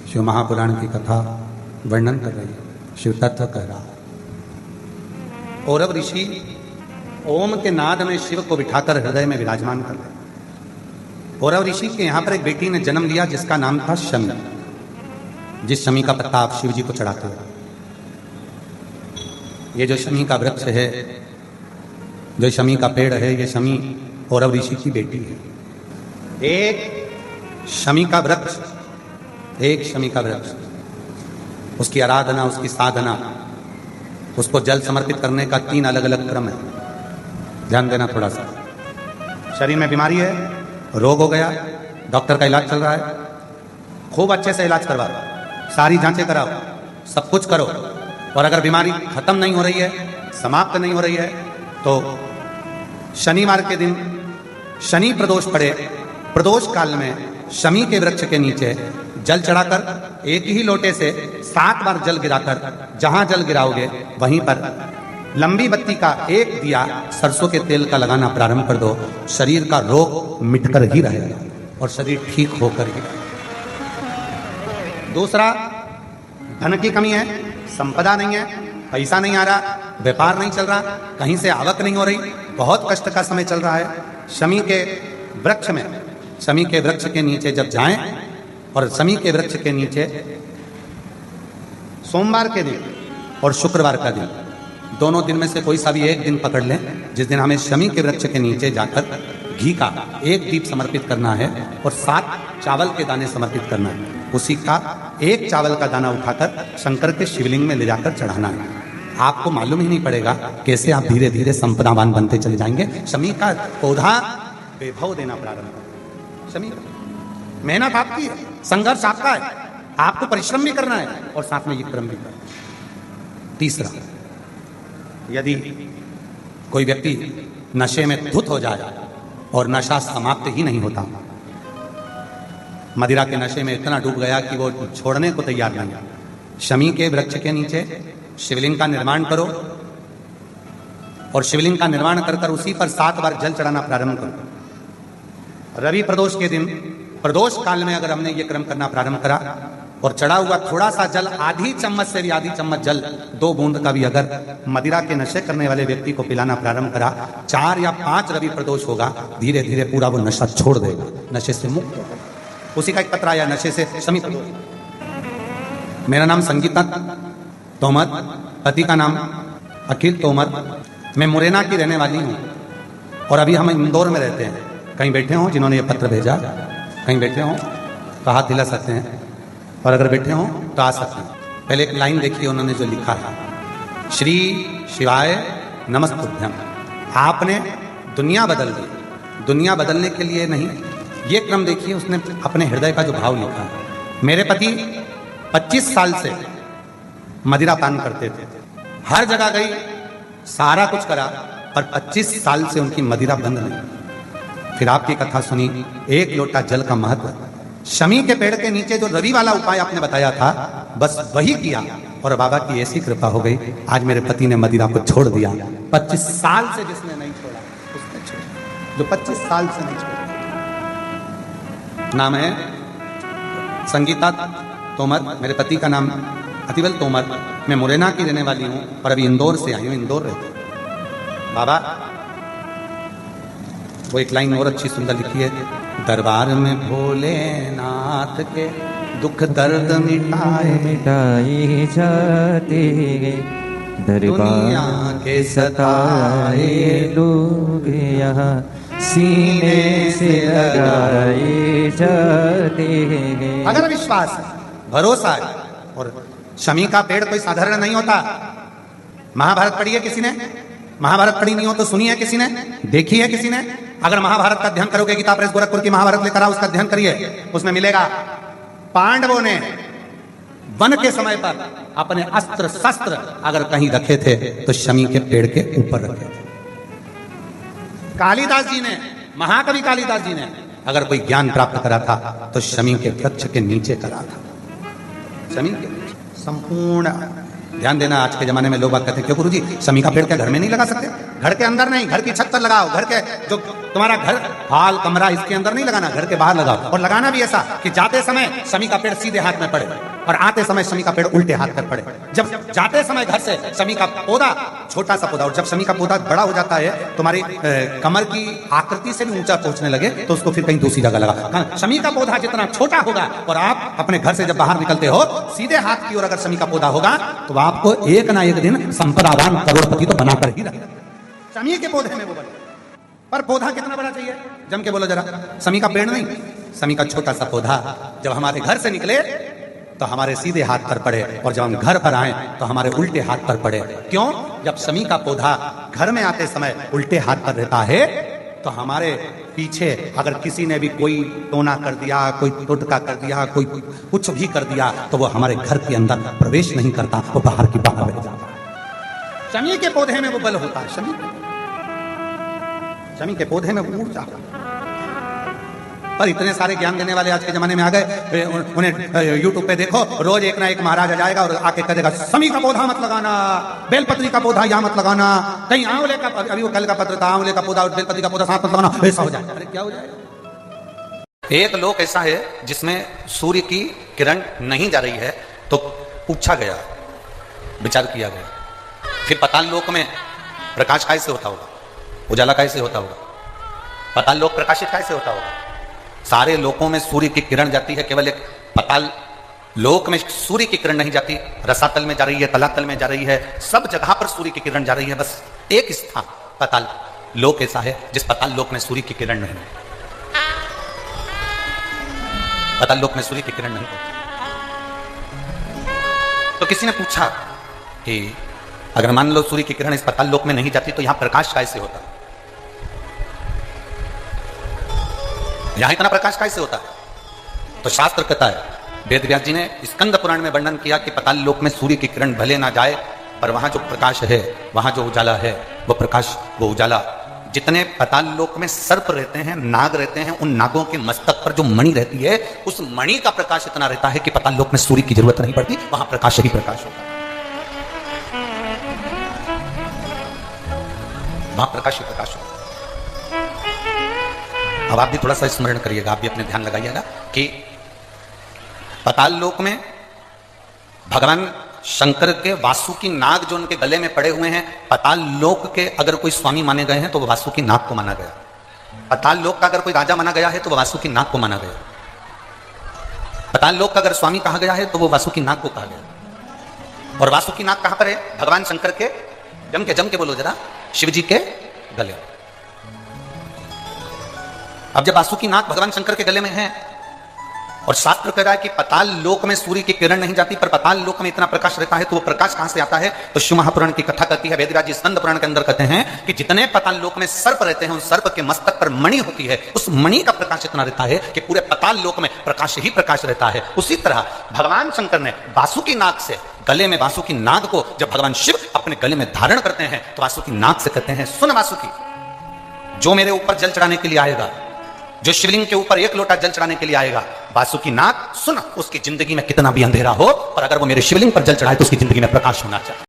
शिव महापुराण की कथा वर्णन कर रही है। शिव तत्व कह रहा है। औरव ऋषि ओम के नाद में शिव को बिठाकर हृदय में विराजमान कर रहे। औरव ऋषि के यहाँ पर एक बेटी ने जन्म लिया जिसका नाम था शमी, जिस शमी का पत्ता आप शिव जी को चढ़ाते हो। ये जो शमी का वृक्ष है, जो शमी का पेड़ है, ये शमी औरव ऋषि की बेटी है। एक शमी का वृक्ष, एक शमी का वृक्ष, उसकी आराधना, उसकी साधना, उसको जल समर्पित करने का 3 अलग अलग क्रम है। ध्यान देना थोड़ा सा। शरीर में बीमारी है, रोग हो गया, डॉक्टर का इलाज चल रहा है, खूब अच्छे से इलाज करवाओ, सारी जांचें कराओ, सब कुछ करो, और अगर बीमारी खत्म नहीं हो रही है, समाप्त नहीं हो रही है, तो शनिवार के दिन शनि प्रदोष पड़े, प्रदोष काल में शमी के वृक्ष के नीचे जल चढ़ाकर एक ही लोटे से 7 बार जल गिराकर, जहां जल गिराओगे वहीं पर लंबी बत्ती का एक दिया सरसों के तेल का लगाना प्रारंभ कर दो। शरीर का रोग मिटकर ही रहेगा और शरीर ठीक होकर ही रहेगा। दूसरा, धन की कमी है, संपदा नहीं है, पैसा नहीं आ रहा, व्यापार नहीं चल रहा, कहीं से आवक नहीं हो रही, बहुत कष्ट का समय चल रहा है। शमी के वृक्ष में, शमी के वृक्ष के नीचे जब जाएं, और शमी के वृक्ष के नीचे सोमवार के दिन और शुक्रवार का दिन, दोनों दिन में से कोई सा भी एक दिन पकड़ लें, जिस दिन हमें शमी के वृक्ष के नीचे जाकर घी का 1 दीप समर्पित करना है और 7 चावल के दाने समर्पित करना है। उसी का 1 चावल का दाना उठाकर शंकर के शिवलिंग में ले जाकर चढ़ाना है। आपको मालूम ही नहीं पड़ेगा कैसे आप धीरे धीरे संपदावान बनते चले जाएंगे। शमी का पौधा वैभव देना प्रारंभ कर। शमी मेहनत आपकी है, संघर्ष आपका है, आपको परिश्रम भी करना है और साथ में ये क्रम भी करना है। तीसरा, यदि कोई व्यक्ति नशे में धुत हो जाए और नशा समाप्त ही नहीं होता, मदिरा के नशे में इतना डूब गया कि वो छोड़ने को तैयार नहीं है, शमी के वृक्ष के नीचे शिवलिंग का निर्माण करो और शिवलिंग का निर्माण कर उसी पर 7 बार जल चढ़ाना प्रारंभ करो। रवि प्रदोष के दिन, प्रदोष काल में अगर हमने ये क्रम करना प्रारंभ करा और चढ़ा हुआ थोड़ा सा जल, आधी चम्मच से भी आधी चम्मच जल, 2 बूंद का भी अगर मदिरा के नशे करने वाले व्यक्ति को पिलाना प्रारंभ करा, 4 या 5 रवि प्रदोष होगा, धीरे धीरे पूरा वो नशा छोड़ देगा, नशे से मुक्त होगा। उसी का एक पत्र आया, नशे से शमी प्रदोष। मेरा नाम संगीता तोमर, पति का नाम अखिल तोमर, मैं मुरैना की रहने वाली हूँ और अभी हम इंदौर में रहते हैं। कहीं बैठे हों जिन्होंने ये पत्र भेजा, कहीं बैठे हों तो हाथ हिला सकते हैं, और अगर बैठे हों तो आ सकते हैं। पहले एक लाइन देखिए उन्होंने जो लिखा है, श्री शिवाय नमस्तुभ्यम। आपने दुनिया बदल दी, दुनिया बदलने के लिए नहीं, ये क्रम देखिए, उसने अपने हृदय का जो भाव लिखा है। मेरे पति 25 साल से मदिरा पान करते थे, हर जगह गई, सारा कुछ करा, पर 25 साल से उनकी मदिरा बंद नहीं। फिर आपकी कथा सुनी, 1 लोटा जल का महत्व, शमी के पेड़ के नीचे जो रवि वाला उपाय आपने बताया था, बस वही किया और बाबा की ऐसी कृपा हो गई, आज मेरे पति ने मदिरा को छोड़ दिया। 25 साल से जिसने नहीं छोड़ा उसने छोड़ा, जो 25 साल से नहीं छोड़ा। नाम है संगीता तोमर, मेरे पति का नाम अतिवल तोमर, मैं मुरैना की रहने वाली हूँ और अभी इंदौर से आई हूँ, इंदौर रहते। बाबा वो एक लाइन और अच्छी सुंदर लिखी है, दरबार में भोलेनाथ के दुख दर्द मिटाए जाते, दुनिया के सताए लोग यहाँ सीने से लगाए जाते। अगर विश्वास है, भरोसा है, और शमी का पेड़ कोई साधारण नहीं होता। महाभारत पढ़ी है किसी ने? महाभारत पढ़ी नहीं हो तो सुनी है किसी ने? देखी है किसी ने? अगर महाभारत का अध्ययन करोगे, गीता प्रेस गोरखपुर की महाभारत लेकर आओ, उसका अध्ययन करिए, उसमें मिलेगा पांडवों ने वन के समय पर अपने अस्त्र शस्त्र अगर कहीं रखे थे तो शमी के पेड़ के ऊपर रखे थे। कालिदास जी ने, महाकवि कालिदास जी ने अगर कोई ज्ञान प्राप्त करा था तो शमी के वृक्ष के नीचे करा था। शमी के संपूर्ण ध्यान देना, आज के जमाने में लोग बात कहते हैं क्यों गुरुजी शमी का पेड़ क्या घर में नहीं लगा सकते? घर के अंदर नहीं, घर की छत पर लगाओ। घर के जो तुम्हारा घर हाल कमरा इसके अंदर नहीं लगाना, घर के बाहर लगाओ। और लगाना भी ऐसा कि जाते समय शमी का पेड़ सीधे हाथ में पड़े और आते समय शमी का पेड़ उल्टे हाथ पर पड़े। जब जाते समय घर से शमी का पौधा, छोटा सा पौधा, और जब शमी का पौधा बड़ा हो जाता है तुम्हारी कमर की आकृति से भी ऊंचा पहुंचने लगे तो उसको फिर कहीं दूसरी जगह लगा। शमी का पौधा जितना छोटा होगा और आप अपने घर से जब बाहर निकलते हो सीधे हाथ की ओर अगर शमी का पौधा होगा तो आपको एक ना एक दिन संपदावान करोड़पति तो बनाकर ही रहेगा। शमी के पौधे में वो बने, पर पौधा कितना बड़ा चाहिए? जम के बोलो जरा। शमी का पेड़ नहीं, शमी का छोटा सा पौधा जब हमारे घर से निकले तो हमारे सीधे हाथ पर पड़े और जब हम घर पर आए तो हमारे उल्टे हाथ पर पड़े। क्यों? जब शमी का पौधा घर में आते समय उल्टे हाथ पर रहता है तो हमारे पीछे अगर किसी ने भी कोई टोना कर दिया, कोई टोटका कर दिया, कोई कुछ भी कर दिया तो वो हमारे घर के अंदर प्रवेश नहीं करता, वो बाहर की बाहर रह जाता है। शमी के पौधे में वो बल होता है। शमी के पौधे में वो ऊर्जा। पर इतने सारे ज्ञान देने वाले आज के जमाने में आ गए, उन्हें यूट्यूब पे देखो, रोज एक ना एक महाराज आ जाएगा और आके कह देगा शमी का पौधा मत लगाना, बेलपत्री का पौधा यहाँ मत लगाना, कहीं आंवले का, अभी वो कल का पत्र था, आंवले का पौधा और बेलपत्री का पौधा साथ मत लगाना, ऐसा हो जाए। अरे क्या हो जाएगा? एक लोक ऐसा है जिसमें सूर्य की किरण नहीं जा रही है तो पूछा गया, विचार किया गया, फिर पाताल लोक में प्रकाश कैसे होता होगा, उजाला कैसे होता होगा, पाताल लोक प्रकाशित कैसे होता होगा? सारे लोकों में सूर्य की किरण जाती है, केवल एक पाताल लोक में सूर्य की किरण नहीं जाती। रसातल में जा रही है, तलातल में जा रही है, सब जगह पर सूर्य की किरण जा रही है। बस एक स्थान पाताल लोक ऐसा है जिस पाताल लोक में सूर्य की किरण नहीं, पाताल लोक में सूर्य की किरण नहीं। तो किसी ने पूछा कि अगर मान लो सूर्य की किरण इस पाताल लोक में नहीं जाती तो यहां प्रकाश कैसे होता, यहां इतना प्रकाश कैसे होता? तो शास्त्र कहता है, वेद व्यास जी ने स्कंद पुराण में वर्णन किया कि पाताल लोक में सूर्य की किरण भले ना जाए पर वहां जो प्रकाश है, वहां जो उजाला है, वो प्रकाश, वो उजाला, जितने पाताल लोक में सर्प रहते हैं, नाग रहते हैं, उन नागों के मस्तक पर जो मणि रहती है उस मणि का प्रकाश इतना रहता है कि पाताल लोक में सूर्य की जरूरत नहीं पड़ती, वहां प्रकाश ही प्रकाश होता है, वहां प्रकाश ही प्रकाश होता है। अब आप भी थोड़ा सा स्मरण करिएगा, आप भी अपने ध्यान लगाइएगा कि पाताल लोक में भगवान शंकर के वासुकी नाग जो उनके गले में पड़े हुए हैं, पाताल लोक के अगर कोई स्वामी माने गए हैं तो वह वासुकी नाग को माना गया। पाताल लोक का अगर कोई राजा माना गया है तो वह वासुकी नाग को माना गया। पाताल लोक का अगर स्वामी कहा गया है तो वह वासुकी नाग को कहा गया। और वासुकी नाग कहां पर है? भगवान शंकर के, जम के बोलो जरा, शिव जी के गले। अब जब वासुकी नाग भगवान शंकर के गले में है और शास्त्र कह रहा है कि पाताल लोक में सूर्य की किरण नहीं जाती पर पाताल लोक में इतना प्रकाश रहता है, तो वो प्रकाश कहां से आता है? तो शिव महापुराण की कथा करती है, वेदव्यास जी स्कंद पुराण के अंदर कहते हैं कि जितने पाताल लोक में सर्प रहते हैं, उस सर्प के मस्तक पर मणि होती है, उस मणि का प्रकाश इतना रहता है कि पूरे पाताल लोक में प्रकाश ही प्रकाश रहता है। उसी तरह भगवान शंकर ने वासुकी नाग से, गले में वासुकी नाग को जब भगवान शिव अपने गले में धारण करते हैं तो वासुकी नाग से कहते हैं, सुन वासुकी, जो मेरे ऊपर जल चढ़ाने के लिए आएगा, जो शिवलिंग के ऊपर एक लोटा जल चढ़ाने के लिए आएगा, वासुकी नाग सुन, उसकी जिंदगी में कितना भी अंधेरा हो पर अगर वो मेरे शिवलिंग पर जल चढ़ाए तो उसकी जिंदगी में प्रकाश होना चाहिए।